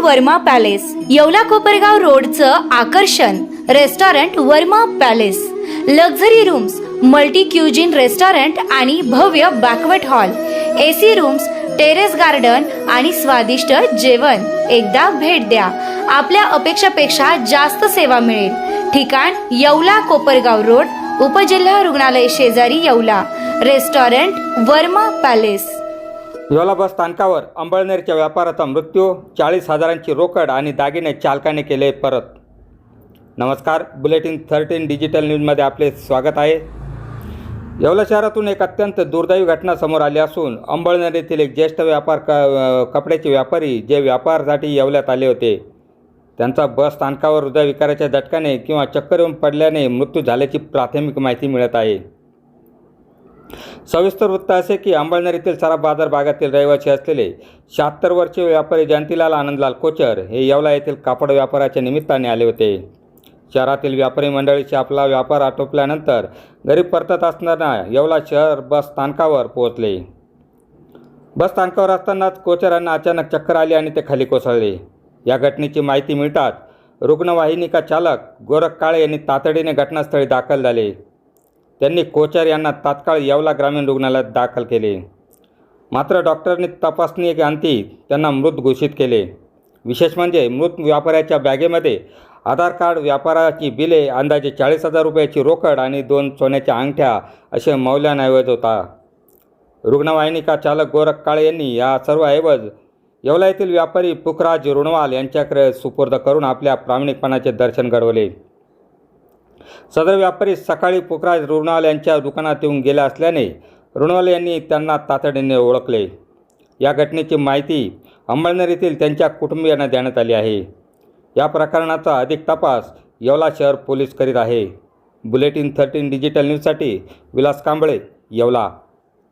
Verma palace, Yeola Kopargaon रोडचं आकर्षण restaurant Varma palace, luxury rooms, multi cuisine restaurant आणि भव्य banquet hall, AC rooms, terrace garden आणि स्वादिष्ट जेवण। एकदा भेट द्या, आपल्या अपेक्षापेक्षा जास्त सेवा मिळेल। ठिकाण येवला कोपरगाव रोड, उपजिल्हा रुग्णालय शेजारी येवला, रेस्टॉरंट वर्मा पॅलेस। येवला बस स्थानकावर अंबळनेरच्या व्यापाराचा मृत्यू, 40,000ची रोकड आणि दागिने चालकाने केले परत। नमस्कार, बुलेटिन 13 डिजिटल न्यूजमध्ये आपले स्वागत आहे। येवला शहरातून एक अत्यंत दुर्दैवी घटना समोर आली असून अंबळनेर येथील एक ज्येष्ठ कपड्याचे व्यापारी जे व्यापारासाठी येवल्यात आले होते, त्यांचा बस स्थानकावर हृदयविकाराच्या झटक्याने किंवा चक्कर येऊन पडल्याने मृत्यू झाल्याची प्राथमिक माहिती मिळत आहे। सविस्तर वृत्त असे की अंबळनेर येथील सराफ बाजार भागातील रहिवासी असलेले 76 वर्षीय व्यापारी जयंतीलाल आनंदलाल कोचर हे येवला येथील कापड व्यापाराच्या निमित्ताने आले होते। शहरातील व्यापारी मंडळीशी आपला व्यापार आटोपल्यानंतर घरी परतत असताना येवला शहर बस स्थानकावर पोहोचले। बस स्थानकावर असतानाच कोचर यांना अचानक चक्कर आली आणि ते खाली कोसळले। या घटनेची माहिती मिळताच रुग्णवाहिका चालक गोरख काळे यांनी तातडीने घटनास्थळी दाखल झाले। त्यांनी कोचर यांना तात्काळ येवला ग्रामीण रुग्णालयात दाखल केले, मात्र डॉक्टरांनी तपासणी अंती त्यांना मृत घोषित केले। विशेष म्हणजे मृत व्यापाऱ्याच्या बॅगेमध्ये आधार कार्ड, व्यापाराची बिले, अंदाजे 40,000 रुपयाची रोकड आणि 2 सोन्याच्या अंगठ्या असे मौल्यवान ऐवज होता। रुग्णवाहिका चालक गोरख काळे यांनी या सर्व ऐवज येवला येथील व्यापारी पुखराज रुणवाल यांच्याकडे सुपूर्द करून आपल्या प्रामाणिकपणाचे दर्शन घडवले। सदर व्यापारी सकाळी पुखराज रुणवाल यांच्या दुकानात येऊन गेले असल्याने रुणवाल यांनी त्यांना तातडीने ओळखले। या घटनेची माहिती अंबळनेर येथील त्यांच्या कुटुंबियांना देण्यात आली आहे। या प्रकरणाचा अधिक तपास येवला शहर पोलीस करीत आहे। बुलेटिन 13 डिजिटल न्यूजसाठी विलास कांबळे, येवला।